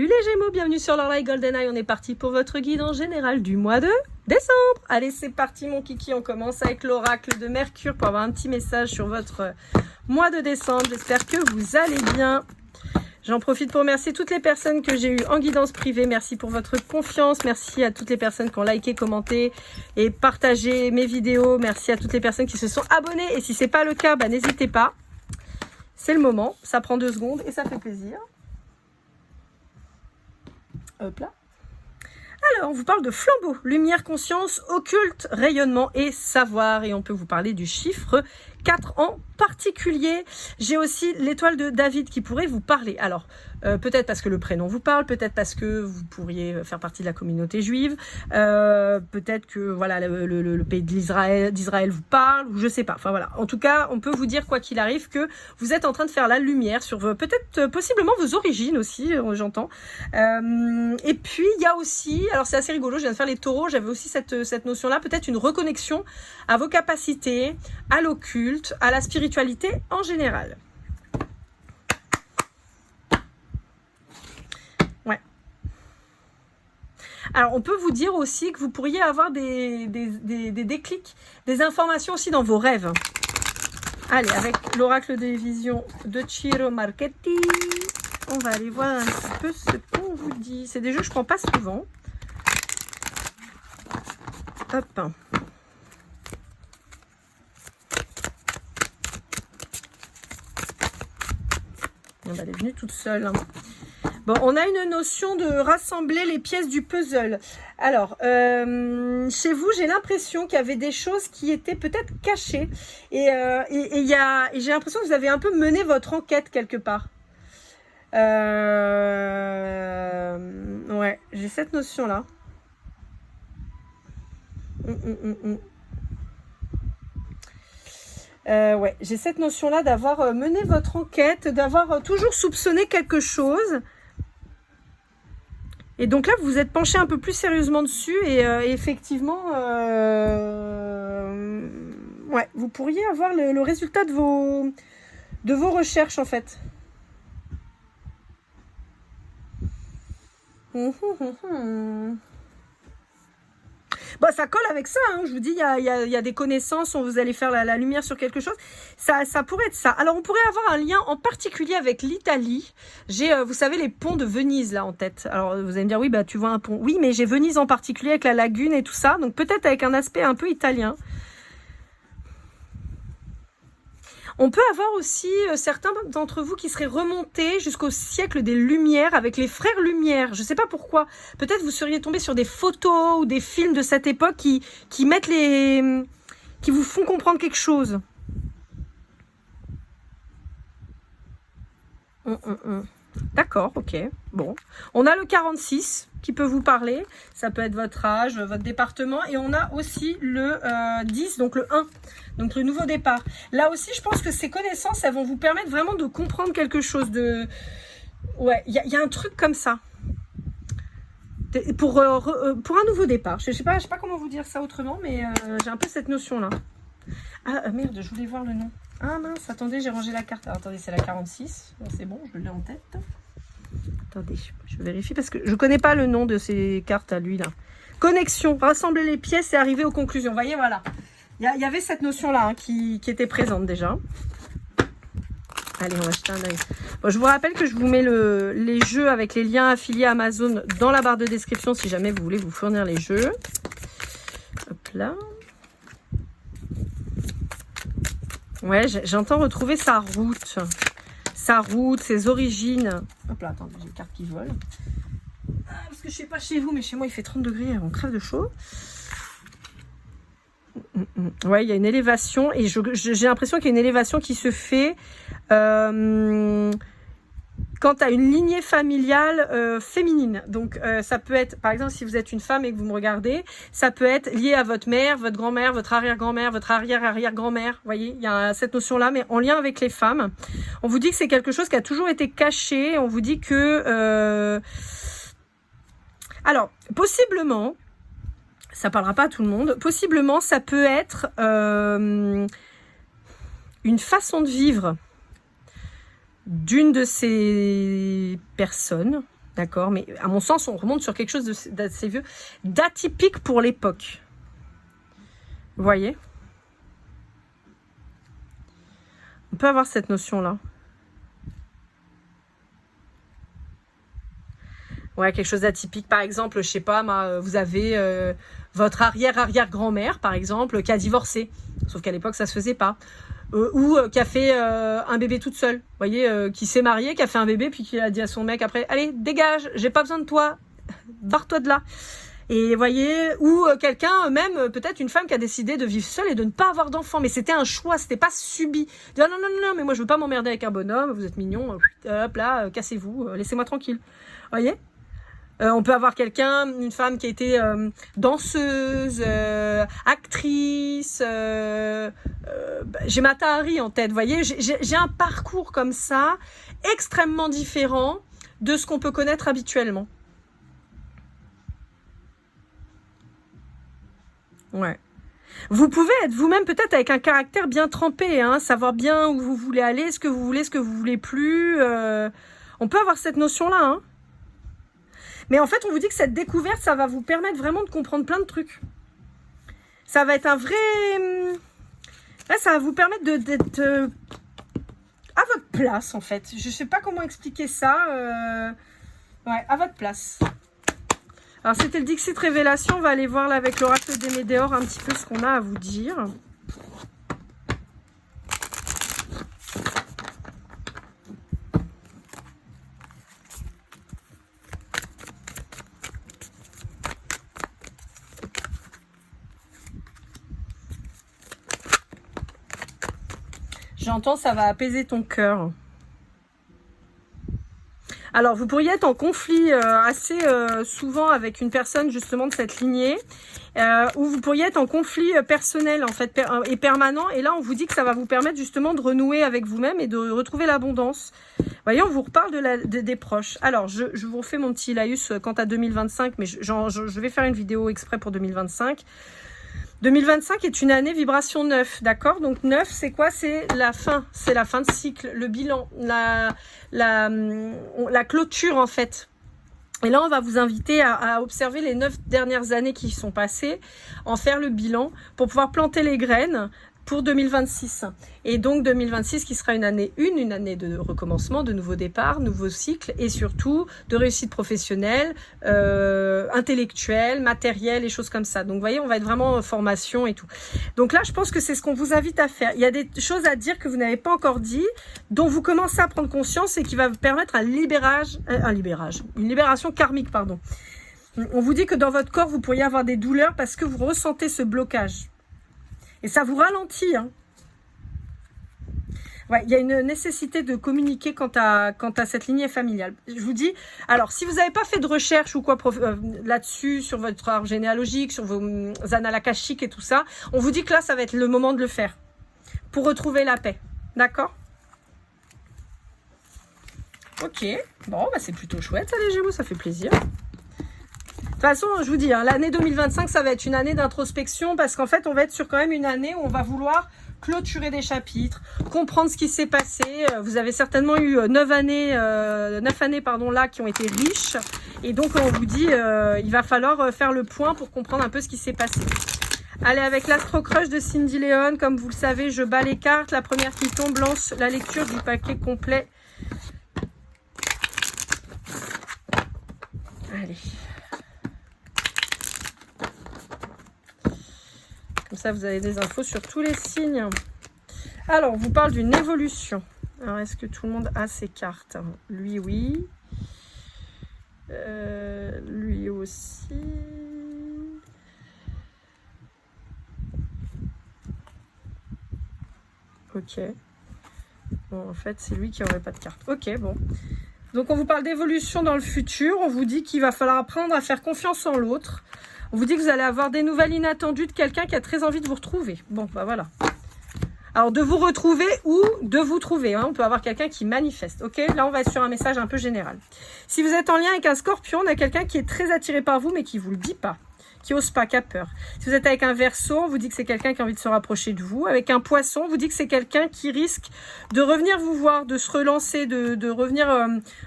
Salut les Gémeaux, bienvenue sur l'Orlaï GoldenEye. On est parti pour votre guide en général du mois de décembre. Allez, c'est parti mon kiki, on commence avec l'oracle de Mercure pour avoir un petit message sur votre mois de décembre. J'espère que vous allez bien. J'en profite pour remercier toutes les personnes que j'ai eues en guidance privée. Merci pour votre confiance. Merci à toutes les personnes qui ont liké, commenté et partagé mes vidéos. Merci à toutes les personnes qui se sont abonnées. Et si ce n'est pas le cas, bah, n'hésitez pas. C'est le moment. Ça prend 2 secondes et ça fait plaisir. Hop là. Alors, on vous parle de flambeau, lumière, conscience, occulte, rayonnement et savoir. Et on peut vous parler du chiffre 4 en particulier. J'ai aussi l'étoile de David qui pourrait vous parler. Alors, peut-être parce que le prénom vous parle, peut-être parce que vous pourriez faire partie de la communauté juive, peut-être que voilà le pays d'Israël vous parle, ou je sais pas. Enfin voilà. En tout cas, on peut vous dire quoi qu'il arrive que vous êtes en train de faire la lumière sur peut-être possiblement vos origines aussi, j'entends. Et puis il y a aussi, alors c'est assez rigolo, je viens de faire les taureaux, j'avais aussi cette notion-là, peut-être une reconnexion à vos capacités, à l'occulte, à la spiritualité en général. Ouais. Alors, on peut vous dire aussi que vous pourriez avoir des déclics, des informations aussi dans vos rêves. Allez, avec l'oracle des visions de Ciro Marchetti, on va aller voir un petit peu ce qu'on vous dit. C'est des jeux que je ne prends pas souvent. Hop. Elle est venue toute seule. Bon, on a une notion de rassembler les pièces du puzzle. Alors, chez vous, j'ai l'impression qu'il y avait des choses qui étaient peut-être cachées. Et j'ai l'impression que vous avez un peu mené votre enquête quelque part. Ouais, j'ai cette notion-là. Ouais, j'ai cette notion-là d'avoir mené votre enquête, d'avoir toujours soupçonné quelque chose. Et donc là, vous vous êtes penché un peu plus sérieusement dessus et effectivement, ouais, vous pourriez avoir le résultat de vos recherches en fait. Bon, ça colle avec ça, hein. Je vous dis, il y a des connaissances, vous allez faire la lumière sur quelque chose. Ça pourrait être ça. Alors, on pourrait avoir un lien en particulier avec l'Italie. J'ai, vous savez, les ponts de Venise, là, en tête. Alors, vous allez me dire, oui, bah, tu vois un pont. Oui, mais j'ai Venise en particulier avec la lagune et tout ça. Donc, peut-être avec un aspect un peu italien. On peut avoir aussi certains d'entre vous qui seraient remontés jusqu'au siècle des Lumières avec les frères Lumière. Je ne sais pas pourquoi. Peut-être vous seriez tombé sur des photos ou des films de cette époque qui vous font comprendre quelque chose. D'accord, ok. Bon. On a le 46 qui peut vous parler. Ça peut être votre âge, votre département. Et on a aussi le 10, donc le 1. Donc le nouveau départ. Là aussi, je pense que ces connaissances, elles vont vous permettre vraiment de comprendre quelque chose de... Ouais, il y a un truc comme ça. Pour un nouveau départ. Je sais pas comment vous dire ça autrement, mais j'ai un peu cette notion-là. Ah merde, je voulais voir le nom. Ah mince, attendez, j'ai rangé la carte. Alors, attendez, c'est la 46. C'est bon, je l'ai en tête. Attendez, je vérifie parce que je connais pas le nom de ces cartes à lui là. Connexion, rassembler les pièces et arriver aux conclusions. Vous voyez, voilà. Il y avait cette notion-là hein, qui était présente déjà. Allez, on va jeter un œil. Bon, je vous rappelle que je vous mets les jeux avec les liens affiliés Amazon dans la barre de description si jamais vous voulez vous fournir les jeux. Hop là. Ouais, j'entends retrouver sa route. Sa route, ses origines. Hop là, attendez, j'ai une carte qui vole. Ah, parce que je sais pas chez vous, mais chez moi il fait 30 degrés, on crève de chaud. Ouais, il y a une élévation et j'ai l'impression qu'il y a une élévation qui se fait quant à une lignée familiale féminine. Donc ça peut être, par exemple, si vous êtes une femme et que vous me regardez, ça peut être lié à votre mère, votre grand-mère, votre arrière-grand-mère, votre arrière-arrière-grand-mère. Vous voyez, il y a cette notion-là, mais en lien avec les femmes. On vous dit que c'est quelque chose qui a toujours été caché. On vous dit que... Alors, possiblement... Ça parlera pas à tout le monde. Possiblement, ça peut être une façon de vivre d'une de ces personnes D'accord, mais à mon sens, on remonte sur quelque chose d'assez vieux, d'atypique pour l'époque. Vous voyez? On peut avoir cette notion-là. Ouais, quelque chose d'atypique. Par exemple, je sais pas, vous avez votre arrière-arrière-grand-mère, par exemple, qui a divorcé. Sauf qu'à l'époque, ça se faisait pas. Ou qui a fait un bébé toute seule. Vous voyez, qui s'est mariée, qui a fait un bébé, puis qui a dit à son mec après, allez, dégage, j'ai pas besoin de toi, barre-toi de là. Et vous voyez, ou quelqu'un, même peut-être une femme qui a décidé de vivre seule et de ne pas avoir d'enfant. Mais c'était un choix, c'était pas subi. Dire, non, non, non, non, mais moi je veux pas m'emmerder avec un bonhomme, vous êtes mignon, hop là, cassez-vous, laissez-moi tranquille. Vous voyez? On peut avoir quelqu'un, une femme qui a été danseuse, actrice. J'ai Mata Hari en tête, vous voyez. J'ai un parcours comme ça, extrêmement différent de ce qu'on peut connaître habituellement. Ouais. Vous pouvez être vous-même peut-être avec un caractère bien trempé, hein, savoir bien où vous voulez aller, ce que vous voulez plus. On peut avoir cette notion-là, hein. Mais en fait, on vous dit que cette découverte, ça va vous permettre vraiment de comprendre plein de trucs. Ça va être un vrai... Là, ça va vous permettre d'être à votre place, en fait. Je ne sais pas comment expliquer ça. Ouais, à votre place. Alors, c'était le Dixit Révélation. On va aller voir là avec l'oracle des Médéors un petit peu ce qu'on a à vous dire. J'entends, ça va apaiser ton cœur. Alors, vous pourriez être en conflit assez souvent avec une personne justement de cette lignée, ou vous pourriez être en conflit personnel en fait et permanent. Et là, on vous dit que ça va vous permettre justement de renouer avec vous-même et de retrouver l'abondance. Voyez, on vous reparle des proches. Alors, je vous refais mon petit laïus quant à 2025, mais je vais faire une vidéo exprès pour 2025. 2025 est une année vibration 9, d'accord? Donc 9, c'est quoi? C'est la fin de cycle, le bilan, la clôture en fait. Et là, on va vous inviter à observer les 9 dernières années qui sont passées, en faire le bilan pour pouvoir planter les graines pour 2026. Et donc 2026 qui sera une année de recommencement, de nouveau départ, nouveau cycle et surtout de réussite professionnelle, intellectuelle, matérielle et choses comme ça. Donc vous voyez, on va être vraiment en formation et tout. Donc là, je pense que c'est ce qu'on vous invite à faire. Il y a des choses à dire que vous n'avez pas encore dit, dont vous commencez à prendre conscience et qui va vous permettre une libération karmique, pardon. On vous dit que dans votre corps, vous pourriez avoir des douleurs parce que vous ressentez ce blocage. Et ça vous ralentit, hein. Ouais, il y a une nécessité de communiquer quant à cette lignée familiale. Je vous dis, alors, si vous n'avez pas fait de recherche ou quoi là-dessus, sur votre arbre généalogique, sur vos annales akashiques et tout ça, on vous dit que là, ça va être le moment de le faire pour retrouver la paix. D'accord? Ok. Bon, bah, c'est plutôt chouette, ça, les Gémeaux, ça fait plaisir. De toute façon, je vous dis, hein, l'année 2025, ça va être une année d'introspection parce qu'en fait, on va être sur quand même une année où on va vouloir clôturer des chapitres, comprendre ce qui s'est passé. Vous avez certainement eu 9 années là qui ont été riches. Et donc, on vous dit, il va falloir faire le point pour comprendre un peu ce qui s'est passé. Allez, avec l'Astro Crush de Cindy Léon, comme vous le savez, je bats les cartes. La première qui tombe lance la lecture du paquet complet. Allez. Comme ça, vous avez des infos sur tous les signes. Alors, on vous parle d'une évolution. Alors, est-ce que tout le monde a ses cartes? Lui, oui. Lui aussi. Ok. Bon, en fait, c'est lui qui n'aurait pas de carte. Ok, bon. Donc, on vous parle d'évolution dans le futur. On vous dit qu'il va falloir apprendre à faire confiance en l'autre. On vous dit que vous allez avoir des nouvelles inattendues de quelqu'un qui a très envie de vous retrouver. Bon, bah voilà. Alors, de vous retrouver ou de vous trouver. Hein. On peut avoir quelqu'un qui manifeste. Ok, là, on va être sur un message un peu général. Si vous êtes en lien avec un scorpion, on a quelqu'un qui est très attiré par vous, mais qui ne vous le dit pas. Qui n'ose pas, qui a peur. Si vous êtes avec un verseau, on vous dit que c'est quelqu'un qui a envie de se rapprocher de vous. Avec un poisson, on vous dit que c'est quelqu'un qui risque de revenir vous voir, de se relancer, de revenir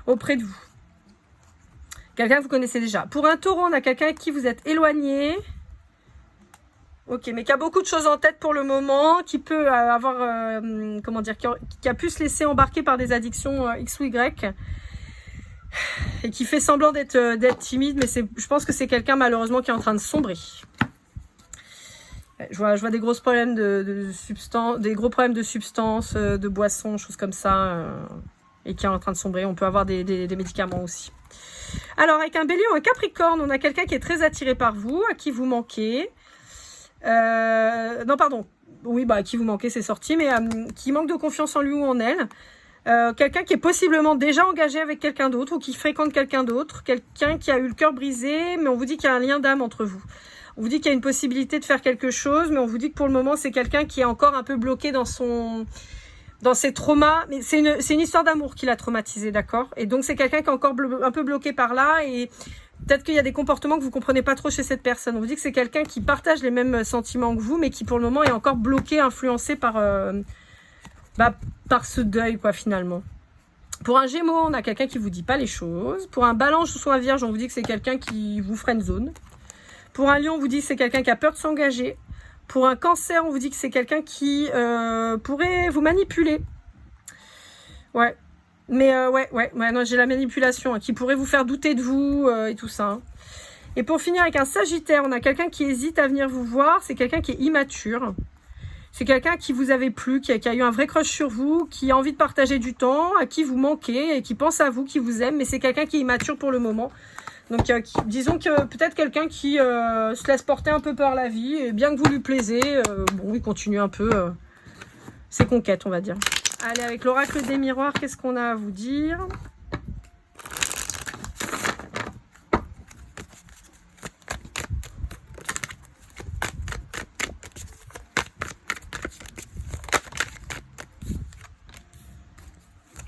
auprès de vous. Quelqu'un que vous connaissez déjà. Pour un taureau, on a quelqu'un avec qui vous êtes éloigné. Ok, mais qui a beaucoup de choses en tête pour le moment, qui peut avoir, comment dire, qui a pu se laisser embarquer par des addictions X ou Y, et qui fait semblant d'être timide, mais je pense que c'est quelqu'un malheureusement qui est en train de sombrer. Je vois des gros problèmes de substances, des gros problèmes de substances, de boissons, choses comme ça, et qui est en train de sombrer. On peut avoir des médicaments aussi. Alors, avec un bélier ou un capricorne, on a quelqu'un qui est très attiré par vous, à qui vous manquez. Non, pardon. Oui, à qui vous manquez, c'est sorti, mais qui manque de confiance en lui ou en elle. Quelqu'un qui est possiblement déjà engagé avec quelqu'un d'autre ou qui fréquente quelqu'un d'autre. Quelqu'un qui a eu le cœur brisé, mais on vous dit qu'il y a un lien d'âme entre vous. On vous dit qu'il y a une possibilité de faire quelque chose, mais on vous dit que pour le moment, c'est quelqu'un qui est encore un peu bloqué dans ses traumas. Mais c'est une histoire d'amour qui l'a traumatisé, d'accord? Et donc, c'est quelqu'un qui est encore un peu bloqué par là et peut-être qu'il y a des comportements que vous comprenez pas trop chez cette personne. On vous dit que c'est quelqu'un qui partage les mêmes sentiments que vous, mais qui pour le moment est encore bloqué, influencé par ce deuil, quoi, finalement. Pour un Gémeaux, on a quelqu'un qui vous dit pas les choses. Pour un Balance ou un Vierge, on vous dit que c'est quelqu'un qui vous friendzone. Pour un Lion, on vous dit que c'est quelqu'un qui a peur de s'engager. Pour un Cancer, on vous dit que c'est quelqu'un qui pourrait vous manipuler. Ouais. Mais non, j'ai la manipulation, qui pourrait vous faire douter de vous et tout ça. Et pour finir avec un Sagittaire, on a quelqu'un qui hésite à venir vous voir. C'est quelqu'un qui est immature. C'est quelqu'un qui vous avait plu, qui a eu un vrai crush sur vous, qui a envie de partager du temps, à qui vous manquez et qui pense à vous, qui vous aime. Mais c'est quelqu'un qui est immature pour le moment. Donc, disons que peut-être quelqu'un qui se laisse porter un peu par la vie. Et bien que vous lui plaisez, il continue un peu ses conquêtes, on va dire. Allez, avec l'oracle des miroirs, qu'est-ce qu'on a à vous dire?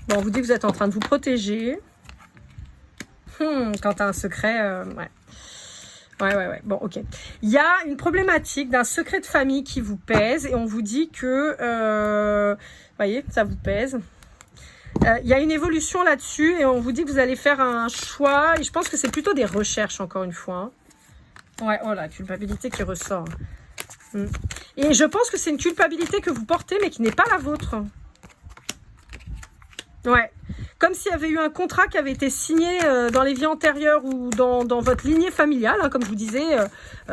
Bon, on vous dit que vous êtes en train de vous protéger. Quand tu as un secret, ouais. Ouais. Bon, ok. Il y a une problématique d'un secret de famille qui vous pèse et on vous dit que, voyez, ça vous pèse. Il y a une évolution là-dessus et on vous dit que vous allez faire un choix. Et je pense que c'est plutôt des recherches, encore une fois. Ouais, oh la culpabilité qui ressort. Et je pense que c'est une culpabilité que vous portez mais qui n'est pas la vôtre. Ouais. Comme s'il y avait eu un contrat qui avait été signé dans les vies antérieures ou dans votre lignée familiale, hein, comme je vous disais,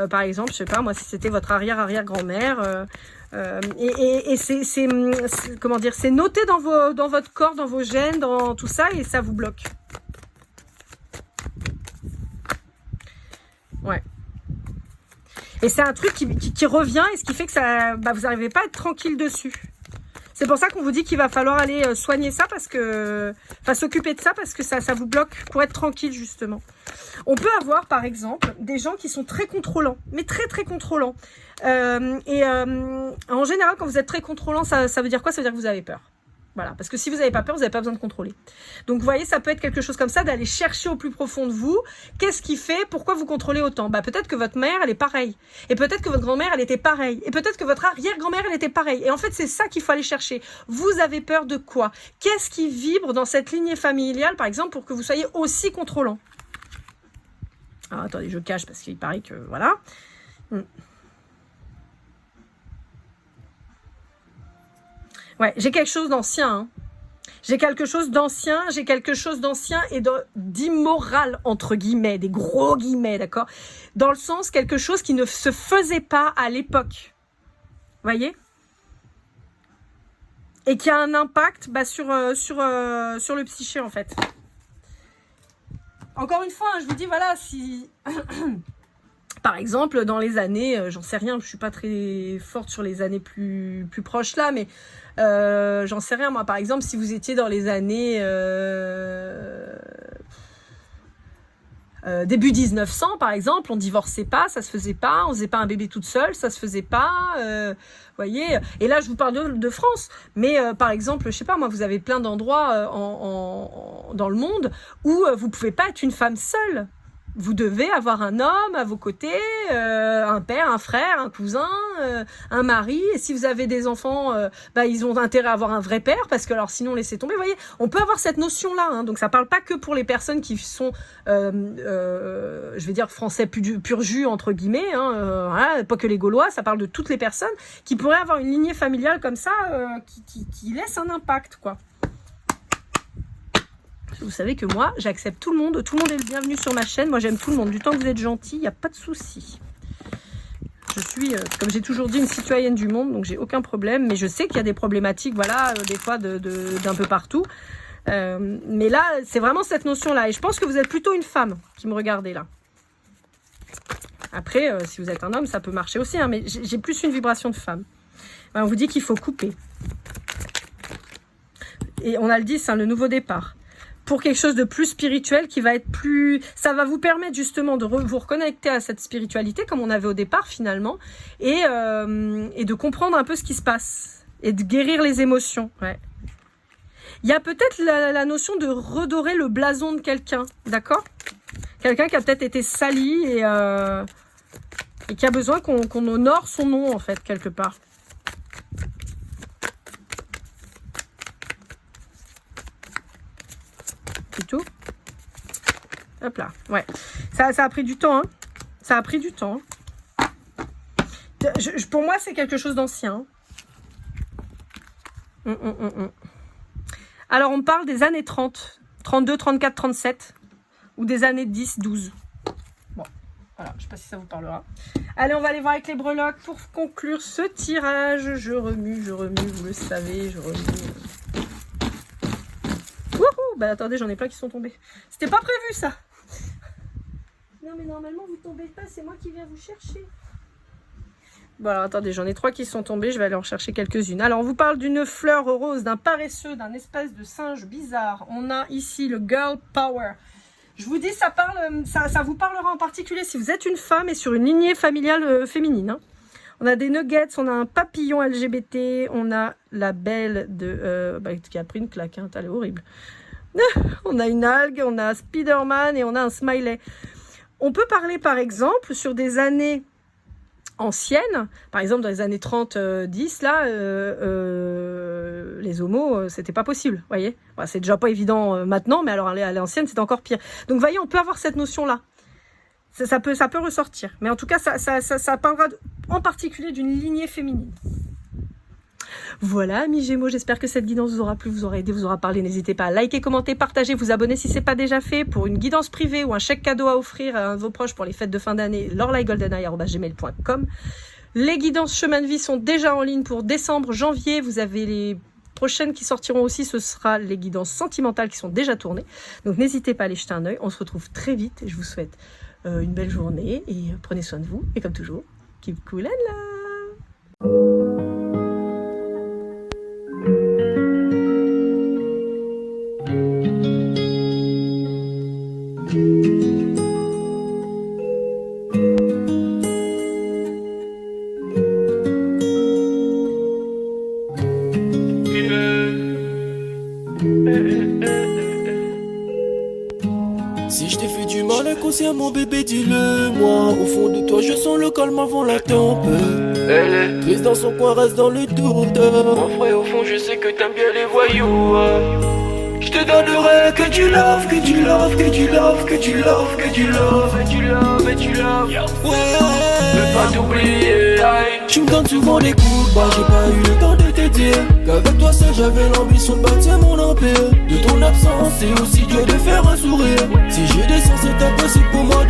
par exemple, je sais pas, moi, si c'était votre arrière-arrière-grand-mère, et c'est comment dire, c'est noté dans votre corps, dans vos gènes, dans tout ça, et ça vous bloque. Ouais. Et c'est un truc qui revient, et ce qui fait que ça, vous n'arrivez pas à être tranquille dessus. C'est pour ça qu'on vous dit qu'il va falloir aller soigner ça parce que, s'occuper de ça parce que ça vous bloque pour être tranquille justement. On peut avoir par exemple des gens qui sont très contrôlants, mais très très contrôlants. En général, quand vous êtes très contrôlant, ça veut dire quoi? Ça veut dire que vous avez peur. Voilà, parce que si vous n'avez pas peur, vous n'avez pas besoin de contrôler. Donc, vous voyez, ça peut être quelque chose comme ça, d'aller chercher au plus profond de vous. Qu'est-ce qui fait? Pourquoi vous contrôlez autant? Peut-être que votre mère, elle est pareille. Et peut-être que votre grand-mère, elle était pareille. Et peut-être que votre arrière-grand-mère, elle était pareille. Et en fait, c'est ça qu'il faut aller chercher. Vous avez peur de quoi? Qu'est-ce qui vibre dans cette lignée familiale, par exemple, pour que vous soyez aussi contrôlant? Alors, attendez, je cache parce qu'il paraît que, voilà. Ouais, j'ai quelque chose d'ancien. Hein. J'ai quelque chose d'ancien et d'immoral, entre guillemets, des gros guillemets, d'accord? Dans le sens, quelque chose qui ne se faisait pas à l'époque. Voyez? Et qui a un impact sur le psyché, en fait. Encore une fois, je vous dis, voilà, si... Par exemple, dans les années, j'en sais rien, je suis pas très forte sur les années plus proches là, mais j'en sais rien, moi, par exemple, si vous étiez dans les années début 1900, par exemple, on divorçait pas, ça se faisait pas, on faisait pas un bébé toute seule, ça se faisait pas, voyez. Et là, je vous parle de France, mais par exemple, je sais pas, moi, vous avez plein d'endroits dans le monde où vous pouvez pas être une femme seule. Vous devez avoir un homme à vos côtés, un père, un frère, un cousin, un mari. Et si vous avez des enfants, ils ont intérêt à avoir un vrai père, parce que alors sinon laissez tomber. Vous voyez, on peut avoir cette notion-là. Hein, donc ça parle pas que pour les personnes qui sont, je vais dire français pur jus entre guillemets. Hein, voilà, pas que les Gaulois. Ça parle de toutes les personnes qui pourraient avoir une lignée familiale comme ça, qui laisse un impact, quoi. Vous savez que moi, j'accepte tout le monde est le bienvenu sur ma chaîne. Moi, j'aime tout le monde. Du temps que vous êtes gentil, il n'y a pas de souci. Je suis, comme j'ai toujours dit, une citoyenne du monde, donc j'ai aucun problème. Mais je sais qu'il y a des problématiques, voilà, des fois d'un peu partout. Mais là, c'est vraiment cette notion-là. Et je pense que vous êtes plutôt une femme qui me regardez là. Après, si vous êtes un homme, ça peut marcher aussi, hein, mais j'ai plus une vibration de femme. On vous dit qu'il faut couper. Et on a le 10, hein, le nouveau départ. Pour quelque chose de plus spirituel qui va être plus... Ça va vous permettre justement de vous reconnecter à cette spiritualité comme on avait au départ finalement et de comprendre un peu ce qui se passe et de guérir les émotions. Ouais. Il y a peut-être la notion de redorer le blason de quelqu'un, d'accord? Quelqu'un qui a peut-être été sali et qui a besoin qu'on honore son nom en fait quelque part. Tout. Hop là, ouais. Ça a pris du temps, hein. Ça a pris du temps. Pour moi, c'est quelque chose d'ancien. Alors, on parle des années 30, 32, 34, 37, ou des années 10, 12. Bon, voilà, je sais pas si ça vous parlera. Allez, on va aller voir avec les breloques pour conclure ce tirage. Je remue, vous le savez, je remue. Bah attendez, j'en ai plein qui sont tombés. C'était pas prévu ça. Non mais normalement vous tombez pas, c'est moi qui viens vous chercher. Bon alors attendez, j'en ai 3 qui sont tombés, je vais aller en chercher quelques-unes. Alors on vous parle d'une fleur rose, d'un paresseux, d'un espèce de singe bizarre. On a ici le girl power. Je vous dis, ça vous parlera en particulier si vous êtes une femme et sur une lignée familiale féminine. Hein. On a des nuggets, on a un papillon LGBT, on a la belle de... qui a pris une claque, hein, elle est horrible. On a une algue, on a Spider-Man et on a un smiley. On peut parler par exemple sur des années anciennes, par exemple dans les années 30, 10, là, les homos, c'était pas possible, voyez. Enfin, c'est déjà pas évident maintenant, mais alors à l'ancienne, c'était encore pire. Donc, voyez, on peut avoir cette notion-là. Ça peut ressortir. Mais en tout cas, ça parlera en particulier d'une lignée féminine. Voilà, amis Gémeaux, j'espère que cette guidance vous aura plu, vous aura aidé, vous aura parlé. N'hésitez pas à liker, commenter, partager, vous abonner si ce n'est pas déjà fait. Pour une guidance privée ou un chèque cadeau à offrir à un de vos proches pour les fêtes de fin d'année, lorlaigoldeneye@gmail.com. Les guidances chemin de vie sont déjà en ligne pour décembre, janvier. Vous avez les prochaines qui sortiront aussi, ce sera les guidances sentimentales qui sont déjà tournées. Donc n'hésitez pas à aller jeter un œil. On se retrouve très vite et je vous souhaite une belle journée et prenez soin de vous. Et comme toujours, keep cool and love. Si je t'ai fait du mal inconsciemment bébé dis-le moi. Au fond de toi je sens le calme avant la tempête. Triste dans son coin reste dans le doute. Mon frère au fond je sais que t'aimes bien les voyous. Je te donnerai que du love, que du love, que du love, que du love, que du love, et du love, et du love. Ouais, veux pas t'oublier. Tu me donnes souvent des coups, bah j'ai pas eu le temps de te dire qu'avec toi seul j'avais l'ambition de bâtir mon empire. De ton absence c'est aussi dur de faire un sourire. Si je descends c'est impossible pour moi de